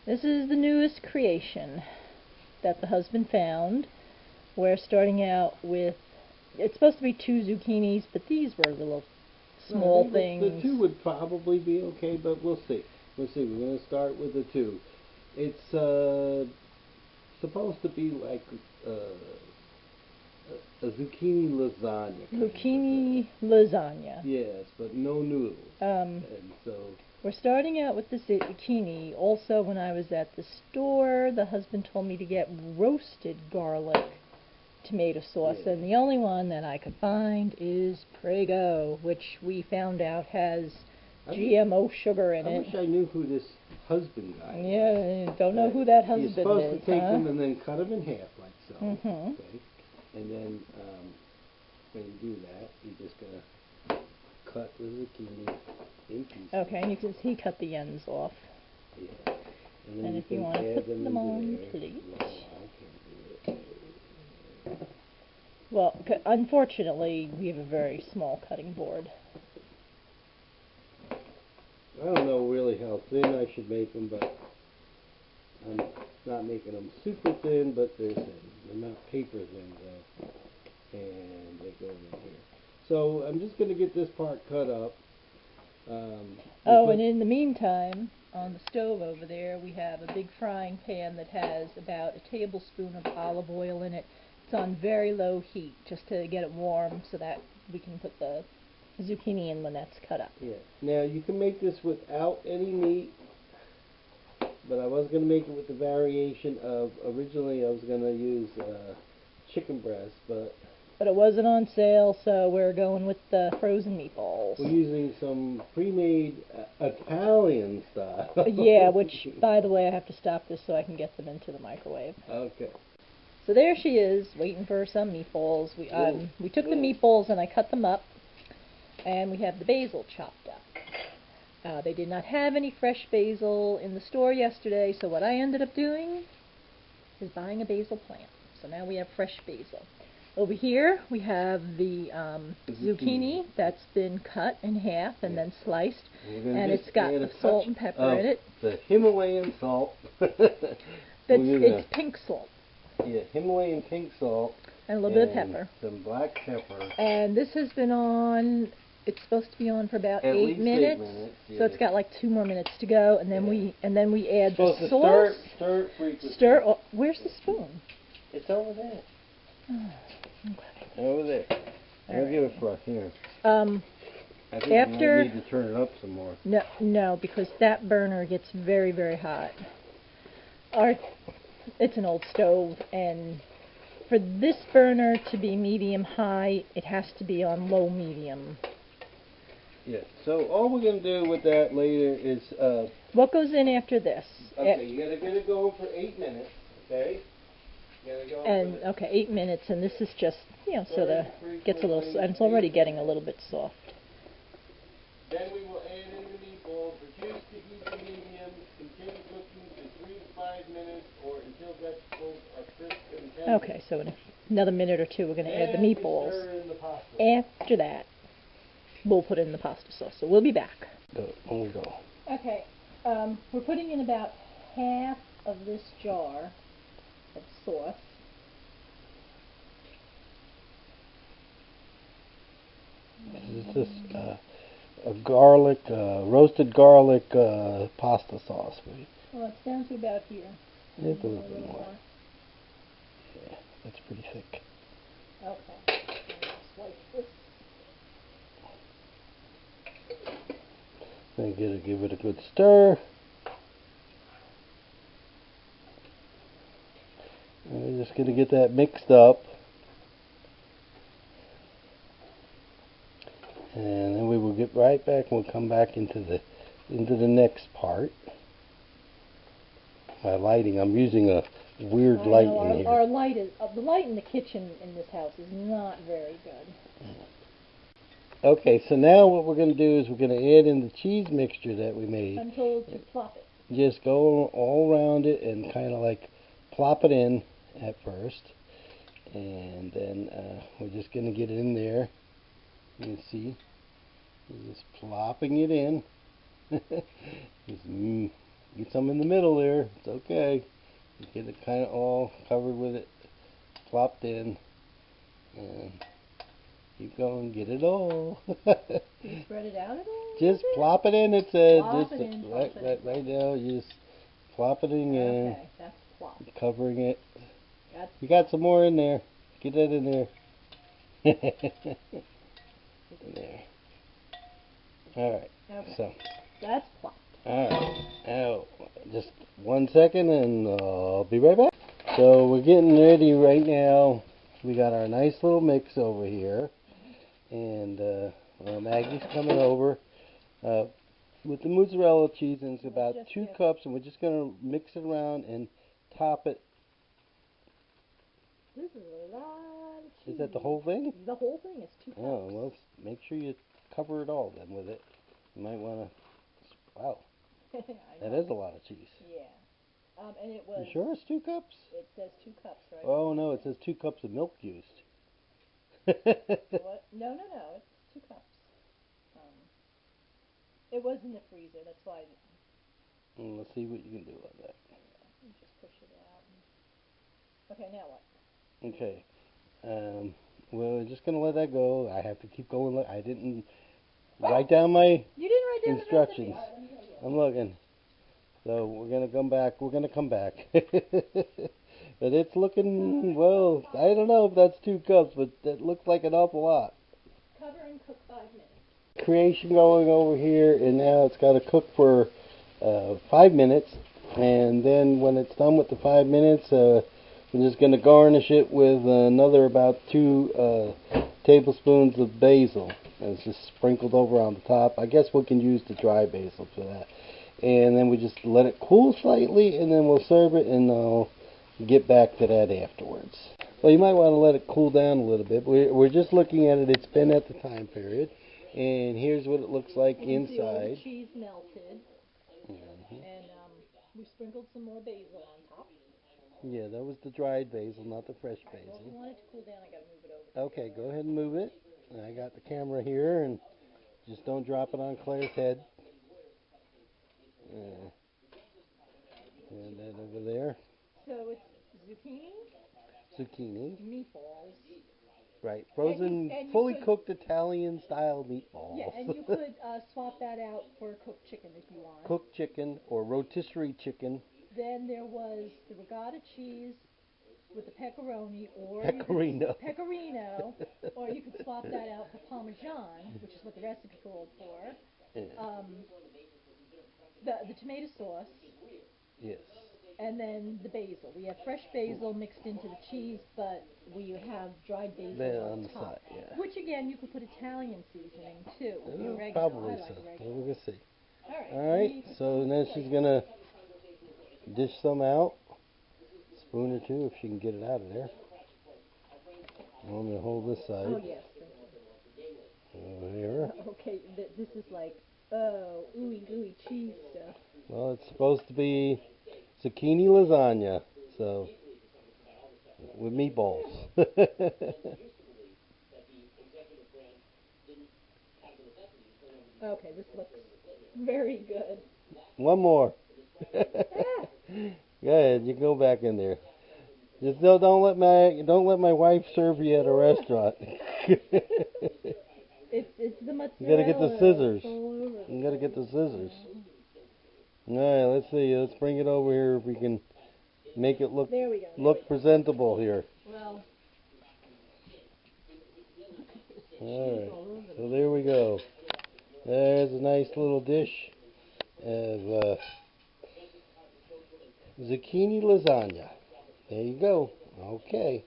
This is the newest creation that the husband found. We're starting out with, it's supposed to be 2 zucchinis, but these were little small things. The 2 would probably be okay, but we'll see. We'll see. We're going to start with the 2. It's supposed to be like a zucchini lasagna. Zucchini lasagna. Yes, but no noodles. And so we're starting out with the zucchini. Also, when I was at the store, the husband told me to get roasted garlic tomato sauce, and the only one that I could find is Prego, which we found out has GMO sugar in it. I wish I knew who this husband guy was. Yeah, don't know who that husband is. You're supposed to take them and then cut them in half like so. Mm-hmm. Okay? And then when you do that, you're just going to cut the zucchini in pieces. Okay, and you can see he cut the ends off. Yeah. And, then if you want to put them on the plate. No, I can't do it. Well, unfortunately, we have a very small cutting board. I don't know really how thin I should make them, but I'm not making them super thin, but they're thin. They're not paper thin, though. And they go in here. So I'm just going to get this part cut up. And in the meantime, on the stove over there, we have a big frying pan that has about a tablespoon of olive oil in it. It's on very low heat, just to get it warm so that we can put the zucchini in when that's cut up. Yeah. Now, you can make this without any meat, but I was going to make it with the variation of, originally I was going to use chicken breast, but it wasn't on sale, so we're going with the frozen meatballs. We're using some pre-made Italian style. Yeah, which, by the way, I have to stop this so I can get them into the microwave. Okay. So there she is, waiting for some meatballs. We took the meatballs and I cut them up, and we have the basil chopped up. They did not have any fresh basil in the store yesterday, so what I ended up doing is buying a basil plant. So now we have fresh basil. Over here we have the zucchini that's been cut in half and then sliced, and it's got salt and pepper in it. The Himalayan salt. It's pink salt. Yeah, Himalayan pink salt. And a little bit of pepper. Some black pepper. And this has been on, it's supposed to be on for about 8 minutes. 8 minutes. Yeah. So it's got like 2 more minutes to go, and then we add the sauce. Stir it frequently. Where's the spoon? It's over there. Oh, okay. Over there. I'll give it for us here. I think after I need to turn it up some more. No, because that burner gets very, very hot. It's an old stove, and for this burner to be medium high, it has to be on low medium. Yeah. So all we're gonna do with that later is what goes in after this? Okay, you gotta get it going for 8 minutes. Okay. 8 minutes, and this is just, sort of gets a little, and it's already getting a little bit soft. Then we will add in the meatballs, reduce the heat to medium, continue cooking for 3 to 5 minutes, or until vegetables are crisp and tender. Okay, so in another minute or two, we're going to add the meatballs. Stir in the pasta. After that, we'll put in the pasta sauce. So we'll be back. Go. Okay, we're putting in about half of this jar of sauce. This is just a roasted garlic pasta sauce. Well, it's down to about here. It's a little bit more. Yeah, that's pretty thick. Okay. Just like this. Then give it a good stir. And we're just going to get that mixed up. And then we will get right back and we'll come back into the next part. My lighting, I'm using a weird light in here. Our light is, the light in the kitchen in this house is not very good. Okay, so now what we're going to do is we're going to add in the cheese mixture that we made. I'm told to plop it. Just go all around it and kind of like plop it in at first. And then we're just going to get it in there. You can see, we're just plopping it in. Just Get some in the middle there. It's okay. Get it kind of all covered with it, plopped in, and keep going. Get it all. Do you spread it out at all? Just plop it in. It said Plop just it in, right now. You just plopping in. Okay, that's plop. Covering it. That's You got some more in there. Get that in there. There. All right. Okay. So. That's plop. Alright, now just 1 second and I'll be right back. So we're getting ready right now. We got our nice little mix over here. And Maggie's coming over with the mozzarella cheese, and it's about 2 cups, and we're just going to mix it around and top it. This is a lot of cheese. Is that the whole thing? The whole thing is 2 cups. Oh, well, make sure you cover it all then with it. You might want to... Wow. That is a lot of cheese. Yeah. And it was... You sure it's 2 cups? It says 2 cups, right? Oh, no, it says 2 cups of milk used. What? No, it's 2 cups. It was in the freezer, that's why... Let's see what you can do with that. You just push it out. Okay, now what? Okay. We're just going to let that go. I have to keep going. I didn't write down my You didn't write down instructions. The recipe. I'm looking. So we're going to come back. We're going to come back. But it's looking, well, I don't know if that's 2 cups, but it looks like an awful lot. Cover and cook 5 minutes. Creation going over here, and now it's got to cook for 5 minutes. And then when it's done with the 5 minutes, we're just going to garnish it with another about 2 tablespoons of basil. And it's just sprinkled over on the top. I guess we can use the dry basil for that. And then we just let it cool slightly, and then we'll serve it, and I'll get back to that afterwards. Well, you might want to let it cool down a little bit. We're just looking at it. It's been at the time period. And here's what it looks like inside. See all the cheese melted. And we sprinkled some more basil on top. Yeah, that was the dried basil, not the fresh basil. Well, if you want it to cool down, I got to move it over. Okay, go ahead and move it. I got the camera here, and just don't drop it on Claire's head. And then over there. So it's Zucchini. meatballs. Right, frozen, and fully cooked Italian-style meatballs. Yeah, and you could swap that out for cooked chicken if you want. Cooked chicken or rotisserie chicken. Then there was the ricotta cheese with the pepperoni, or Pecorino. or you could swap that out for Parmesan, which is what the recipe called for. Yeah. The tomato sauce. Yes. And then the basil. We have fresh basil mixed into the cheese, but we have dried basil on top. Side, yeah. Which again, you could put Italian seasoning too. Probably I like so. oregano. We're gonna see. All right. So now she's gonna dish some out. Spoon or 2 if she can get it out of there. I'm gonna hold this side. Oh yes. Over here. Okay, this is like ooey gooey cheese stuff. Well, it's supposed to be zucchini lasagna, so with meatballs. Okay, this looks very good. One more. Go ahead, you can go back in there. Just don't let my wife serve you at a restaurant. It's the mozzarella. You gotta get the scissors. You gotta get the scissors. Alright, let's see. Let's bring it over here if we can make it look presentable here. Well. Alright, so there we go. There's a nice little dish of zucchini lasagna. There you go. Okay.